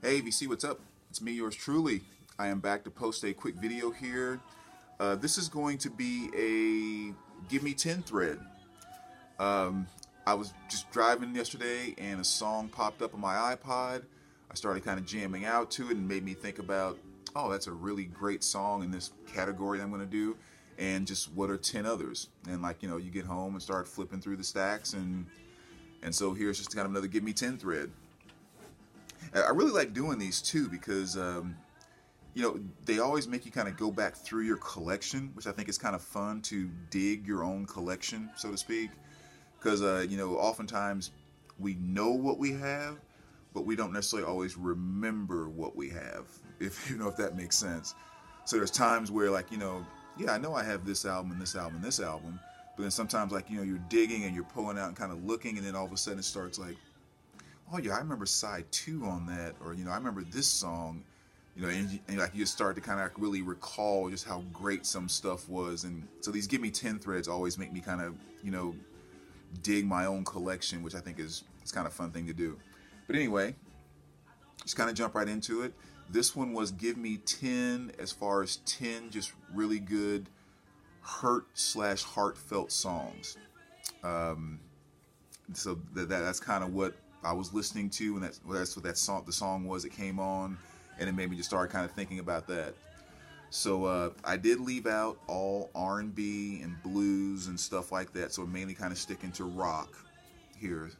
Hey VC, what's up? It's me, yours truly. I am back to post a quick video here. This is going to be a Give Me 10 thread. Um, I was just driving yesterday and a song popped up on my iPod. I started kind of jamming out to it and made me think about, oh, that's a really great song in this category that I'm going to do. And just what are 10 others? And you get home and start flipping through the stacks and so here's just kind of another Give Me 10 thread. I really like doing these too because they always make you kind of go back through your collection, which I think is kind of fun to dig your own collection, so to speak. Because oftentimes we know what we have, but we don't necessarily always remember what we have, if that makes sense. So there's times where yeah, I know I have this album and this album and this album, but then sometimes you're digging and you're pulling out and kind of looking, and then all of a sudden it starts like, oh yeah, I remember side 2 on that, or I remember this song, and you just start to kind of really recall just how great some stuff was. And so these Give Me 10 threads always make me kind of dig my own collection, which I think is it's kind of a fun thing to do. But anyway, just kind of jump right into it. This one was Give Me 10, as far as 10 just really good heartfelt songs. So that's kind of what I was listening to, and that's what the song was. It came on, and it made me just start kind of thinking about that. So I did leave out all R&B and blues and stuff like that. So I'm mainly kind of sticking to rock here.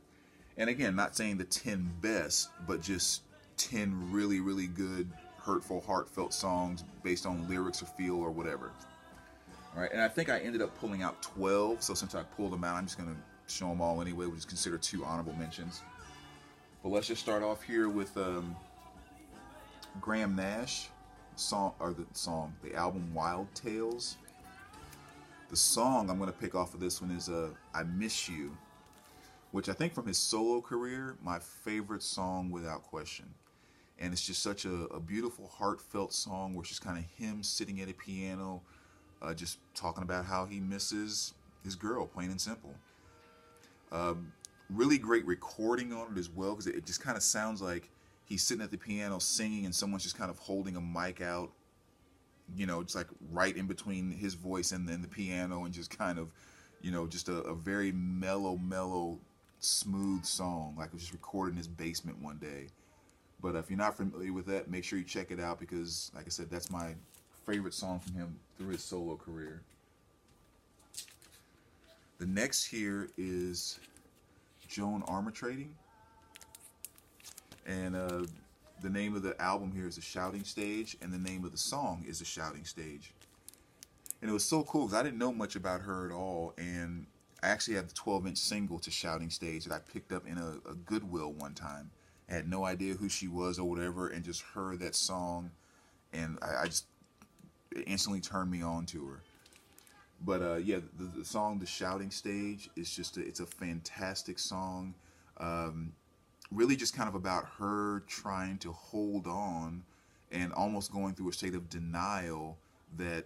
And again, not saying the 10 best, but just 10 really, really good, heartfelt songs based on lyrics or feel or whatever. All right, and I think I ended up pulling out 12. So since I pulled them out, I'm just going to show them all anyway, which is considered 2 honorable mentions. But let's just start off here with Graham Nash the album Wild Tales. The song I'm going to pick off of this one is I Miss You, which I think from his solo career, my favorite song without question. And it's just such a beautiful, heartfelt song where it's just kind of him sitting at a piano, just talking about how he misses his girl, plain and simple. Really great recording on it as well, because it just kind of sounds like he's sitting at the piano singing and someone's just kind of holding a mic out, just like right in between his voice and then the piano, and just kind of, just a very mellow, smooth song, like it was just recorded in his basement one day. But if you're not familiar with that, make sure you check it out, because like I said, that's my favorite song from him through his solo career. The next here is Joan Armatrading, and the name of the album here is The Shouting Stage, and the name of the song is The Shouting Stage. And it was so cool because I didn't know much about her at all, and I actually have the 12-inch single to Shouting Stage that I picked up in a Goodwill one time. I had no idea who she was or whatever, and just heard that song, and it instantly turned me on to her. But yeah, the song "The Shouting Stage" is it's a fantastic song. Really, just kind of about her trying to hold on and almost going through a state of denial that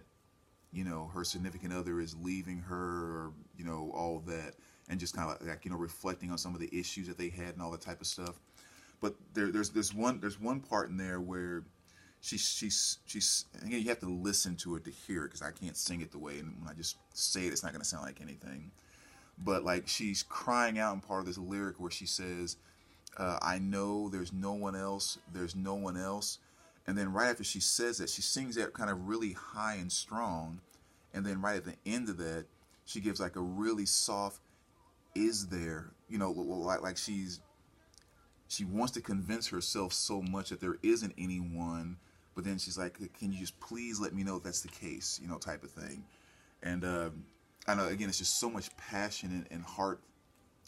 her significant other is leaving her, or all that, and just kind of reflecting on some of the issues that they had and all that type of stuff. But there's one part in there where she's again, you have to listen to it to hear it, because I can't sing it the way, and when I just say it, it's not going to sound like anything. But she's crying out in part of this lyric where she says, I know there's no one else, and then right after she says that, she sings that kind of really high and strong, and then right at the end of that, she gives like a really soft "is there," like she wants to convince herself so much that there isn't anyone, but then she's like, can you just please let me know if that's the case, type of thing. And I know, again, it's just so much passion and heart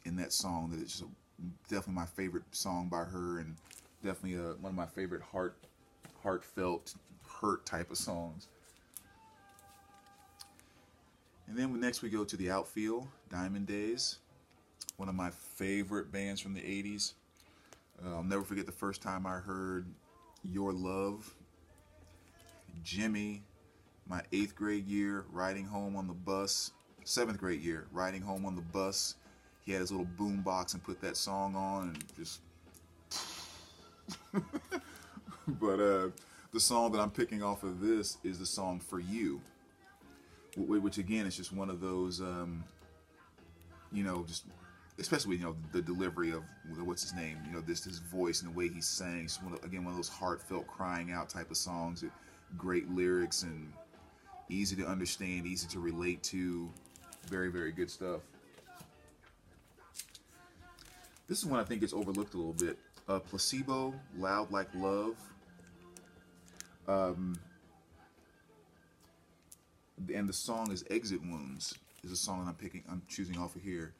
in that song that it's just definitely my favorite song by her, and definitely one of my favorite heartfelt, hurt type of songs. And then next we go to The Outfield, Diamond Days, one of my favorite bands from the 80s. I'll never forget the first time I heard Your Love. Gimmie, my 8th grade year, riding home on the bus. 7th grade year, riding home on the bus. He had his little boom box and put that song on, and just But the song that I'm picking off of this is the song For You, which again is just one of those, just especially the delivery of what's his name, this his voice and the way he sang. It's one of those heartfelt, crying out type of songs. Great lyrics and easy to understand, easy to relate to. Very, very good stuff. This is one I think gets overlooked a little bit. Placebo, Loud Like Love. And the song is Exit Wounds. Is a song I'm choosing off of here.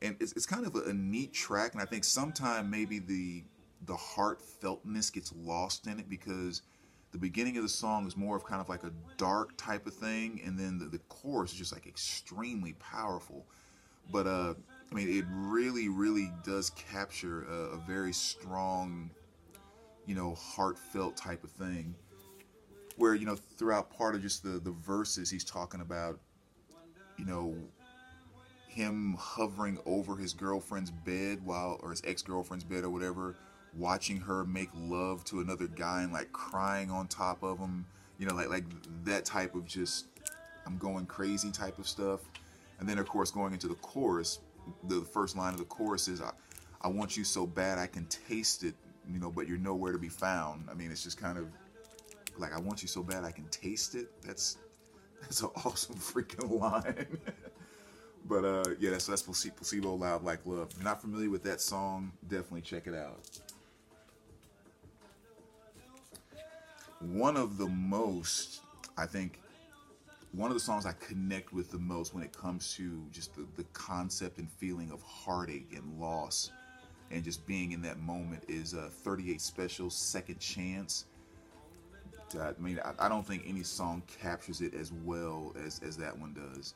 And it's kind of a neat track, and I think sometimes maybe the heartfeltness gets lost in it, because the beginning of the song is more of kind of like a dark type of thing, and then the chorus is just like extremely powerful. But I mean, it really, really does capture a very strong, heartfelt type of thing, where throughout part of just the verses, he's talking about him hovering over his girlfriend's bed or his ex-girlfriend's bed or whatever, watching her make love to another guy and like crying on top of him, like that type of just I'm going crazy type of stuff. And then of course going into the chorus, the first line of the chorus is I want you so bad I can taste it, but you're nowhere to be found. I mean, it's just kind of like, I want you so bad I can taste it. That's an awesome freaking line. But yeah, that's Placebo, Loud Like Love. If you're not familiar with that song, definitely check it out. One of the songs I connect with the most when it comes to just the concept and feeling of heartache and loss and just being in that moment is 38 Special, Second Chance. I mean, I don't think any song captures it as well as that one does.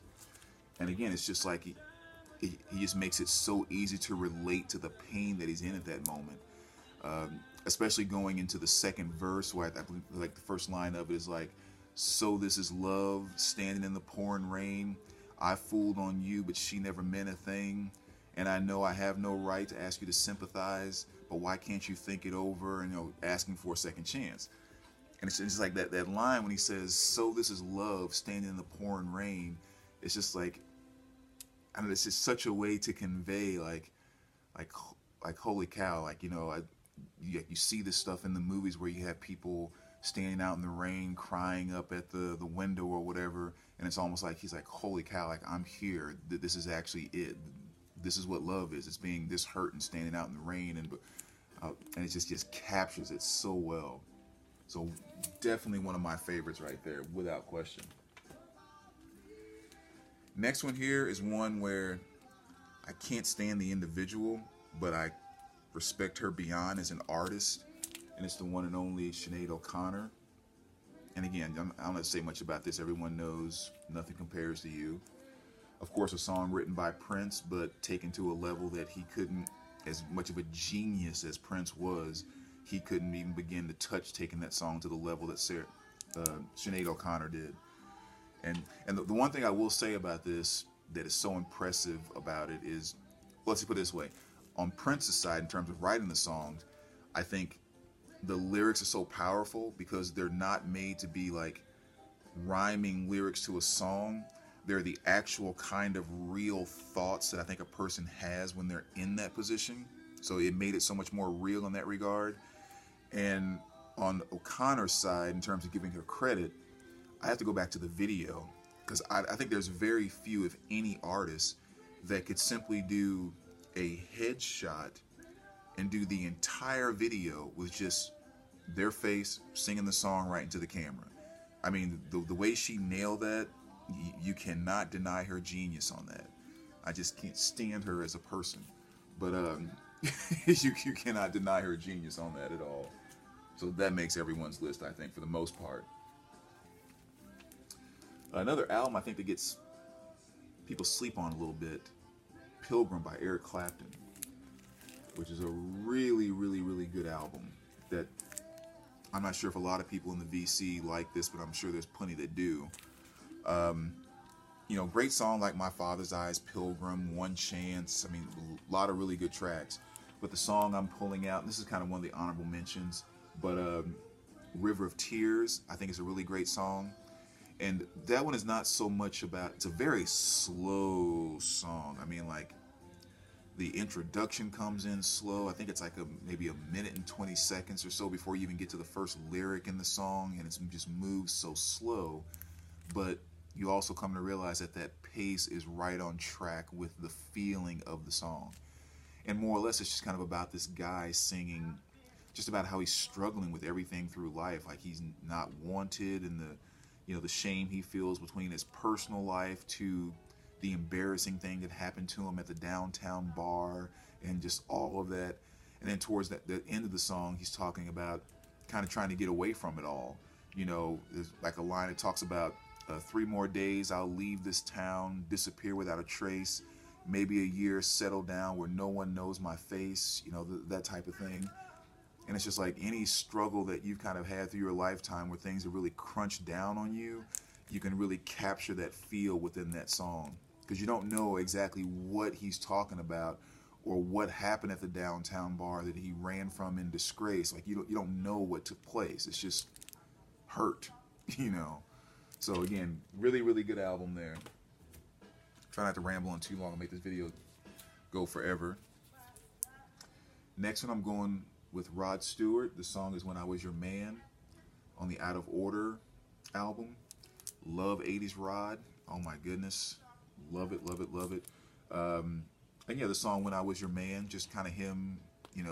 And again, it's just like he just makes it so easy to relate to the pain that he's in at that moment. Especially going into the second verse, where I believe like the first line of it is like, so this is love, standing in the pouring rain. I fooled on you, but she never meant a thing. And I know I have no right to ask you to sympathize, but why can't you think it over? And asking for a second chance. And it's just like that line when he says, so this is love, standing in the pouring rain. It's just like, I don't know, it's just such a way to convey like holy cow, like, you see this stuff in the movies where you have people standing out in the rain crying up at the window or whatever, and it's almost like he's like, holy cow, like, I'm here, this is actually it, this is what love is, it's being this hurt and standing out in the rain, and it just captures it so well. So definitely one of my favorites right there, without question. Next one here is one where I can't stand the individual, but I respect her beyond as an artist, and it's the one and only Sinead O'Connor. And again, I don't have to say much about this. Everyone knows Nothing Compares to You. Of course, a song written by Prince, but taken to a level that he couldn't, as much of a genius as Prince was, he couldn't even begin to touch taking that song to the level that Sinead O'Connor did. And the one thing I will say about this that is so impressive about it is, well, let's put it this way. On Prince's side, in terms of writing the songs, I think the lyrics are so powerful because they're not made to be like rhyming lyrics to a song. They're the actual kind of real thoughts that I think a person has when they're in that position. So it made it so much more real in that regard. And on O'Connor's side, in terms of giving her credit, I have to go back to the video, because I think there's very few, if any, artists that could simply do a headshot and do the entire video with just their face singing the song right into the camera. I mean, the way she nailed that, you cannot deny her genius on that. I just can't stand her as a person, but you cannot deny her genius on that at all. So that makes everyone's list, I think, for the most part. Another album I think that gets people sleep on a little bit, Pilgrim by Eric Clapton, which is a really, really, really good album that I'm not sure if a lot of people in the VC like this, but I'm sure there's plenty that do. Great song like My Father's Eyes, Pilgrim, One Chance. A lot of really good tracks. But the song I'm pulling out, and this is kind of one of the honorable mentions, But River of Tears, I think, is a really great song. And that one is not so much about, it's a very slow song. I mean, like, the introduction comes in slow. I think it's like maybe a minute and 20 seconds or so before you even get to the first lyric in the song, and it just moves so slow. But you also come to realize that that pace is right on track with the feeling of the song. And more or less, it's just kind of about this guy singing just about how he's struggling with everything through life. Like, he's not wanted, and the shame he feels between his personal life to the embarrassing thing that happened to him at the downtown bar, and just all of that. And then towards the end of the song, he's talking about kind of trying to get away from it all. There's like a line that talks about 3 more days, I'll leave this town, disappear without a trace. Maybe a year, settle down where no one knows my face. That type of thing. And it's just like any struggle that you've kind of had through your lifetime where things are really crunched down on you, you can really capture that feel within that song. Because you don't know exactly what he's talking about or what happened at the downtown bar that he ran from in disgrace. Like, you don't know what took place. It's just hurt, So again, really, really good album there. Try not to ramble on too long and make this video go forever. Next one, I'm going with Rod Stewart. The song is When I Was Your Man on the Out of Order album. Love 80s Rod. Oh my goodness. Love it, love it, love it. And yeah, the song When I Was Your Man, just kind of him,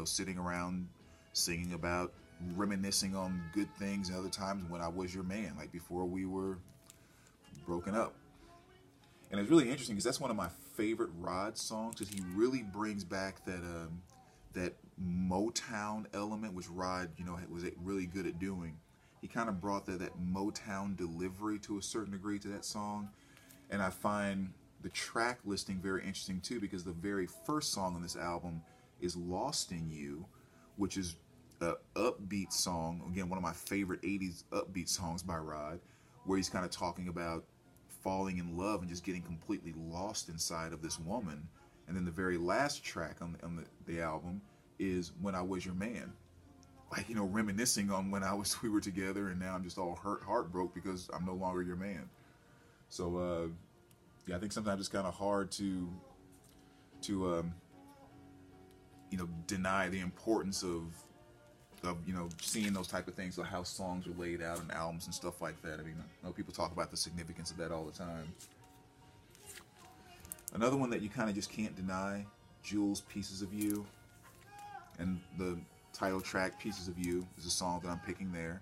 sitting around singing about reminiscing on good things and other times when I was your man, like before we were broken up. And it's really interesting because that's one of my favorite Rod songs, because he really brings back that Motown element, which Rod, was really good at doing. He kind of brought that Motown delivery to a certain degree to that song. And I find the track listing very interesting too, because the very first song on this album is Lost in You, which is an upbeat song. Again, one of my favorite 80s upbeat songs by Rod, where he's kind of talking about falling in love and just getting completely lost inside of this woman. And then the very last track on the album is When I Was Your Man. Like, reminiscing on when we were together, and now I'm just all heartbroken because I'm no longer your man. So, yeah, I think sometimes it's kind of hard to deny the importance of seeing those type of things, like how songs are laid out in albums and stuff like that. I mean, I know people talk about the significance of that all the time. Another one that you kind of just can't deny, Jules' Pieces of You. And the title track, Pieces of You, is a song that I'm picking there.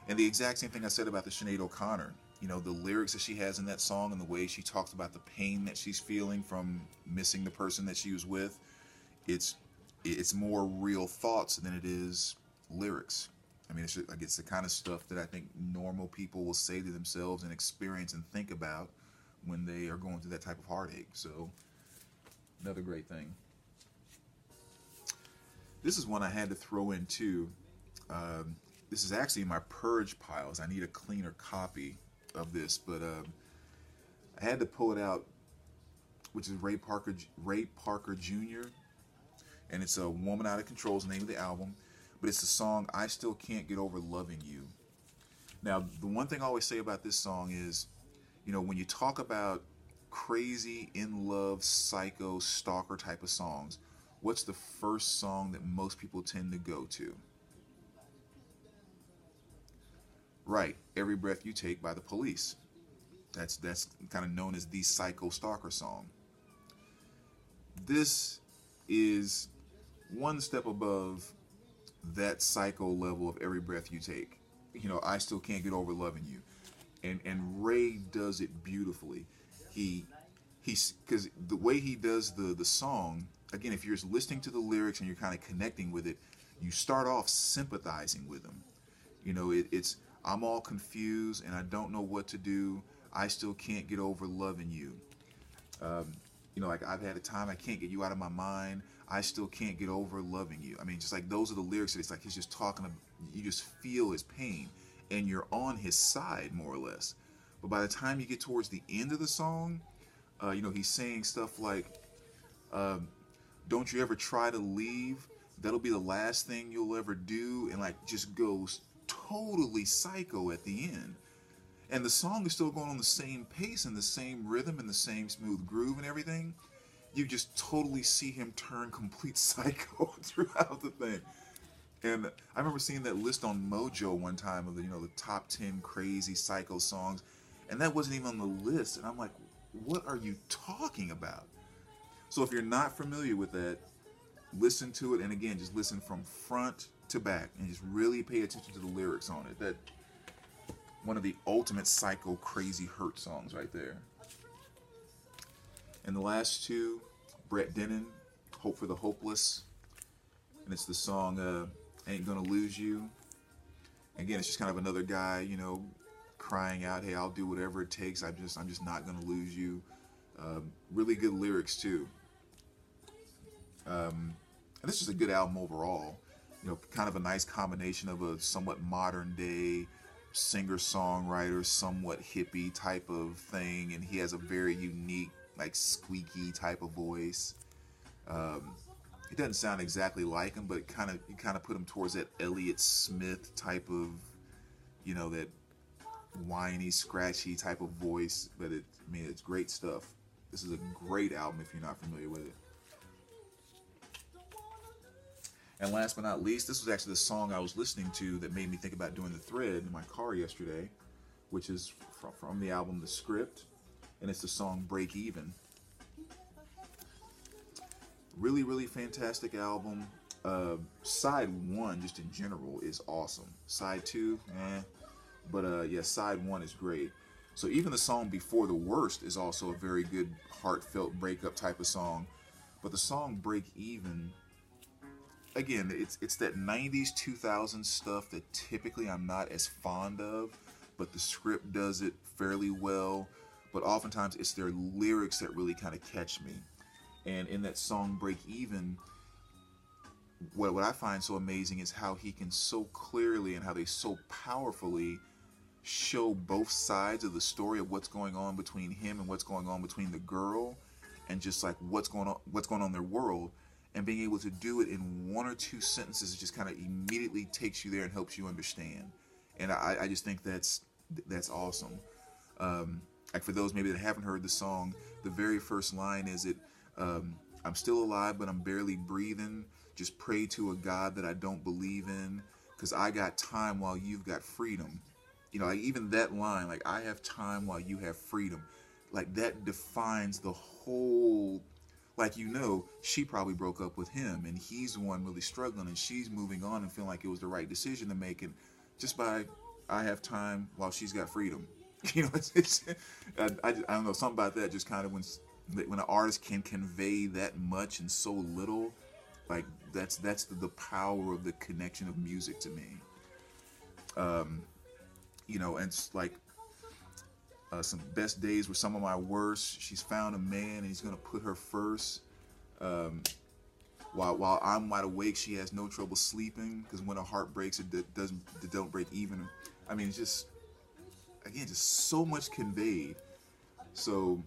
And the exact same thing I said about the Sinead O'Connor. The lyrics that she has in that song and the way she talks about the pain that she's feeling from missing the person that she was with, it's more real thoughts than it is lyrics. I mean, it's the kind of stuff that I think normal people will say to themselves and experience and think about when they are going through that type of heartache. So, another great thing. This is one I had to throw in too. This is actually in my purge piles. I need a cleaner copy of this, but I had to pull it out, which is Ray Parker Jr., and it's a Woman Out of Control is the name of the album, but it's the song I Still Can't Get Over Loving You. Now, the one thing I always say about this song is, when you talk about crazy, in love, psycho, stalker type of songs, what's the first song that most people tend to go to? Right, Every Breath You Take by The Police. That's kind of known as the psycho stalker song. This is one step above that psycho level of Every Breath You Take. I Still Can't Get Over Loving You. And Ray does it beautifully. Because the way he does the song, again, if you're listening to the lyrics and you're kind of connecting with it, you start off sympathizing with him. It's I'm all confused and I don't know what to do. I still can't get over loving you. Like I've had a time I can't get you out of my mind. I still can't get over loving you. I mean, just like those are the lyrics. It's like he's just talking. You just feel his pain, and you're on his side more or less. But by the time you get towards the end of the song, he's saying stuff like, "Don't you ever try to leave? that'll be the last thing you'll ever do, and like just goes totally psycho at the end. And the song is still going on the same pace and the same rhythm and the same smooth groove and everything. You just totally see him turn complete psycho throughout the thing. And I remember seeing that list on Mojo one time of the, the top 10 crazy psycho songs, and that wasn't even on the list. And I'm like, what are you talking about? So if you're not familiar with that, listen to it, and again, just listen from front to back, and just really pay attention to the lyrics on it. That one of the ultimate psycho crazy hurt songs right there. And the last two, Brett Dennen, Hope for the Hopeless, and it's the song Ain't Gonna Lose You. Again, it's just kind of another guy, crying out, hey, I'll do whatever it takes, I'm just not gonna lose you. Really good lyrics too. And this is a good album overall. Kind of a nice combination of a somewhat modern day singer-songwriter, somewhat hippie type of thing, and he has a very unique, like squeaky type of voice. It doesn't sound exactly like him, but you kind of put him towards that Elliott Smith type of, that whiny, scratchy type of voice. But it's great stuff. This is a great album if you're not familiar with it. And last but not least, this was actually the song I was listening to that made me think about doing the thread in my car yesterday, which is from the album The Script, and it's the song Break Even. Really, really fantastic album. Side 1, just in general, is awesome. Side 2, but yeah, side 1 is great. So even the song Before the Worst is also a very good heartfelt breakup type of song. But the song Break Even, again, it's that 90s, 2000s stuff that typically I'm not as fond of, but The Script does it fairly well. But oftentimes it's their lyrics that really kind of catch me. And in that song Break Even, what I find so amazing is how he can so clearly and how they so powerfully show both sides of the story of what's going on between him and what's going on between the girl, and just like what's going on in their world. And being able to do it in 1 or 2 sentences, it just kind of immediately takes you there and helps you understand. And I just think that's awesome. Like for those maybe that haven't heard the song, the very first line is I'm still alive, but I'm barely breathing. Just pray to a God that I don't believe in, because I got time while you've got freedom. Like even that line, like I have time while you have freedom, like that defines the whole. Like, she probably broke up with him, and he's the one really struggling, and she's moving on and feeling like it was the right decision to make, and just by I have time while she's got freedom. I don't know, something about that just kind of when an artist can convey that much in so little, like that's the power of the connection of music to me. And it's like some best days were some of my worst. She's found a man and he's gonna put her first. While I'm wide awake, she has no trouble sleeping, because when her heart breaks, it don't break even. It's just, again, just so much conveyed. So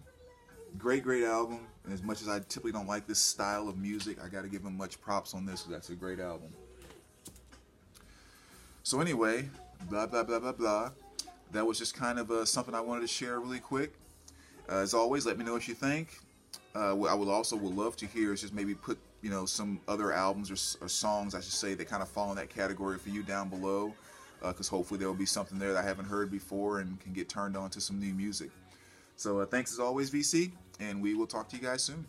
great album. And as much as I typically don't like this style of music, I got to give him much props on this, because that's a great album. So anyway, blah blah blah blah blah. That was just kind of something I wanted to share really quick. As always, let me know what you think. What I would love to hear is just maybe put some other albums or songs, I should say, that kind of fall in that category for you down below, because hopefully there will be something there that I haven't heard before and can get turned on to some new music. So thanks as always, VC, and we will talk to you guys soon.